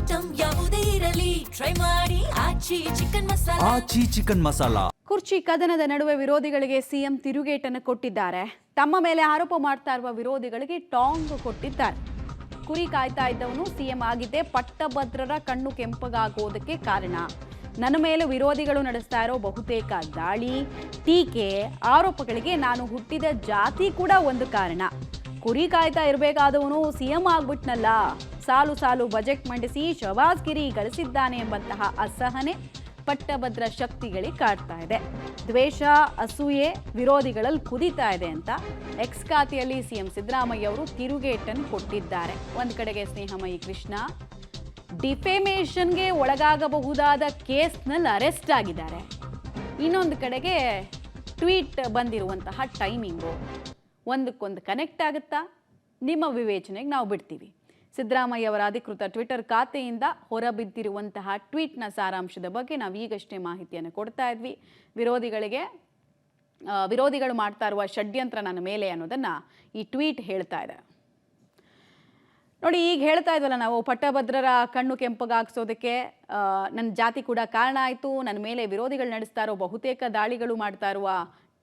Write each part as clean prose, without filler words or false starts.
Item ಯಾವುದೇ ಇರಲಿ try ಮಾಡಿ ಆಚಿ ಚಿಕನ್ ಮಸಾಲಾ. ಕುರ್ಚಿ ಕದನದ ನಡುವೆ ವಿರೋಧಿಗಳಿಗೆ ಸಿಎಂ ತಿರುಗೇಟನ್ನು ಕೊಟ್ಟಿದ್ದಾರೆ. ತಮ್ಮ ಮೇಲೆ ಆರೋಪ ಮಾಡ್ತಾ ಇರುವ ವಿರೋಧಿಗಳಿಗೆ ಟಾಂಗ್ ಕೊಟ್ಟಿದ್ದಾರೆ. ಕುರಿ ಕಾಯ್ತಾ ಇದ್ದವನು ಸಿಎಂ ಆಗಿದ್ದೇ ಪಟ್ಟಭದ್ರರ ಕಣ್ಣು ಕೆಂಪಗಾಗೋದಕ್ಕೆ ಕಾರಣ. ನನ್ನ ಮೇಲೆ ವಿರೋಧಿಗಳು ನಡೆಸ್ತಾ ಇರೋ ಬಹುತೇಕ ದಾಳಿ, ಟೀಕೆ, ಆರೋಪಗಳಿಗೆ ನಾನು ಹುಟ್ಟಿದ ಜಾತಿ ಕೂಡ ಒಂದು ಕಾರಣ. ಕುರಿ ಕಾಯ್ತಾ ಇರಬೇಕಾದವನು ಸಿಎಂ ಆಗ್ಬಿಟ್ನಲ್ಲ, ಸಾಲು ಸಾಲು ಬಜೆಟ್ ಮಂಡಿಸಿ ಶಹಬಾಜ್ಗಿರಿ ಗಳಿಸಿದ್ದಾನೆ ಎಂಬಂತಹ ಅಸಹನೆ ಪಟ್ಟಭದ್ರ ಶಕ್ತಿಗಳಿಗೆ ಕಾಡ್ತಾ ಇದೆ. ದ್ವೇಷ, ಅಸೂಯೆ ವಿರೋಧಿಗಳಲ್ಲಿ ಕುದೀತಾ ಇದೆ ಅಂತ ಎಕ್ಸ್ ಖಾತೆಯಲ್ಲಿ ಸಿಎಂ ಸಿದ್ದರಾಮಯ್ಯ ಅವರು ತಿರುಗೇಟನ್ನು ಕೊಟ್ಟಿದ್ದಾರೆ. ಒಂದು ಕಡೆಗೆ ಸ್ನೇಹಮಯಿ ಕೃಷ್ಣ ಡಿಫೇಮೇಷನ್ಗೆ ಒಳಗಾಗಬಹುದಾದ ಕೇಸ್ನಲ್ಲಿ ಅರೆಸ್ಟ್ ಆಗಿದ್ದಾರೆ. ಇನ್ನೊಂದು ಕಡೆಗೆ ಟ್ವೀಟ್ ಬಂದಿರುವಂತಹ ಟೈಮಿಂಗು ಒಂದಕ್ಕೊಂದು ಕನೆಕ್ಟ್ ಆಗುತ್ತಾ? ನಿಮ್ಮ ವಿವೇಚನೆಗೆ ನಾವು ಬಿಡ್ತೀವಿ. ಸಿದ್ದರಾಮಯ್ಯ ಅವರ ಅಧಿಕೃತ ಟ್ವಿಟರ್ ಖಾತೆಯಿಂದ ಹೊರಬಿದ್ದಿರುವಂತಹ ಟ್ವೀಟ್ನ ಸಾರಾಂಶದ ಬಗ್ಗೆ ನಾವು ಈಗಷ್ಟೇ ಮಾಹಿತಿಯನ್ನು ಕೊಡ್ತಾ ಇದ್ವಿ. ವಿರೋಧಿಗಳು ಮಾಡ್ತಾ ಇರುವ ಷಡ್ಯಂತ್ರ ನನ್ನ ಮೇಲೆ ಅನ್ನೋದನ್ನು ಈ ಟ್ವೀಟ್ ಹೇಳ್ತಾ ಇದೆ. ನೋಡಿ, ಈಗ ಹೇಳ್ತಾ ಇದ್ವಲ್ಲ ನಾವು, ಪಟ್ಟಭದ್ರರ ಕಣ್ಣು ಕೆಂಪಗಾಗಿಸೋದಕ್ಕೆ ನನ್ನ ಜಾತಿ ಕೂಡ ಕಾರಣ ಆಯಿತು, ನನ್ನ ಮೇಲೆ ವಿರೋಧಿಗಳು ನಡೆಸ್ತಾ ಇರೋ ಬಹುತೇಕ ದಾಳಿಗಳು ಮಾಡ್ತಾ ಇರುವ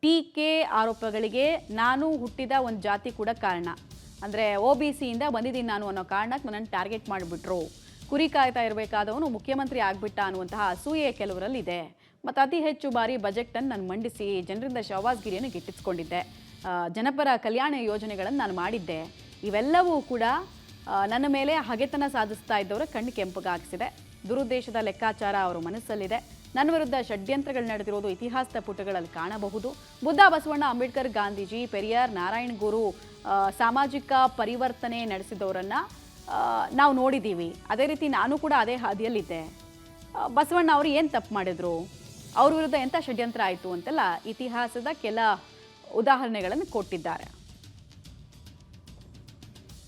ಟೀಕೆ, ಆರೋಪಗಳಿಗೆ ನಾನು ಹುಟ್ಟಿದ ಒಂದು ಜಾತಿ ಕೂಡ ಕಾರಣ. ಅಂದರೆ OBCಯಿಂದ ಬಂದಿದ್ದೀನಿ ನಾನು ಅನ್ನೋ ಕಾರಣಕ್ಕೆ ನನ್ನನ್ನು ಟಾರ್ಗೆಟ್ ಮಾಡಿಬಿಟ್ರು. ಕುರಿ ಕಾಯ್ತಾ ಇರಬೇಕಾದವನು ಮುಖ್ಯಮಂತ್ರಿ ಆಗಿಬಿಟ್ಟ ಅನ್ನುವಂತಹ ಅಸೂಯೆ ಕೆಲವರಲ್ಲಿದೆ. ಮತ್ತು ಅತಿ ಹೆಚ್ಚು ಬಾರಿ ಬಜೆಟನ್ನು ನಾನು ಮಂಡಿಸಿ ಜನರಿಂದ ಶಹಬಾಜ್ಗಿರಿಯನ್ನು ಗಿಟ್ಟಿಸ್ಕೊಂಡಿದ್ದೆ. ಜನಪರ ಕಲ್ಯಾಣ ಯೋಜನೆಗಳನ್ನು ನಾನು ಮಾಡಿದ್ದೆ. ಇವೆಲ್ಲವೂ ಕೂಡ ನನ್ನ ಮೇಲೆ ಹಗೆತನ ಸಾಧಿಸ್ತಾ ಇದ್ದವರ ಕಣ್ಣು ಕೆಂಪಗಾಗಿಸಿದೆ. ದುರುದ್ದೇಶದ ಲೆಕ್ಕಾಚಾರ ಅವರ ಮನಸ್ಸಲ್ಲಿದೆ. ನನ್ನ ವಿರುದ್ಧ ಷಡ್ಯಂತ್ರಗಳು ನಡೆದಿರೋದು ಇತಿಹಾಸದ ಪುಟಗಳಲ್ಲಿ ಕಾಣಬಹುದು. ಬುದ್ಧ, ಬಸವಣ್ಣ, ಅಂಬೇಡ್ಕರ್, ಗಾಂಧೀಜಿ, ಪೆರಿಯಾರ್, ನಾರಾಯಣ್ ಗುರು ಸಾಮಾಜಿಕ ಪರಿವರ್ತನೆ ನಡೆಸಿದವರನ್ನು ನಾವು ನೋಡಿದ್ದೀವಿ. ಅದೇ ರೀತಿ ನಾನು ಕೂಡ ಅದೇ ಹಾದಿಯಲ್ಲಿದ್ದೆ. ಬಸವಣ್ಣ ಅವರು ಏನು ತಪ್ಪು ಮಾಡಿದ್ರು, ಅವ್ರ ವಿರುದ್ಧ ಎಂಥ ಷಡ್ಯಂತ್ರ ಆಯಿತು ಅಂತೆಲ್ಲ ಇತಿಹಾಸದ ಕೆಲ ಉದಾಹರಣೆಗಳನ್ನು ಕೊಟ್ಟಿದ್ದಾರೆ.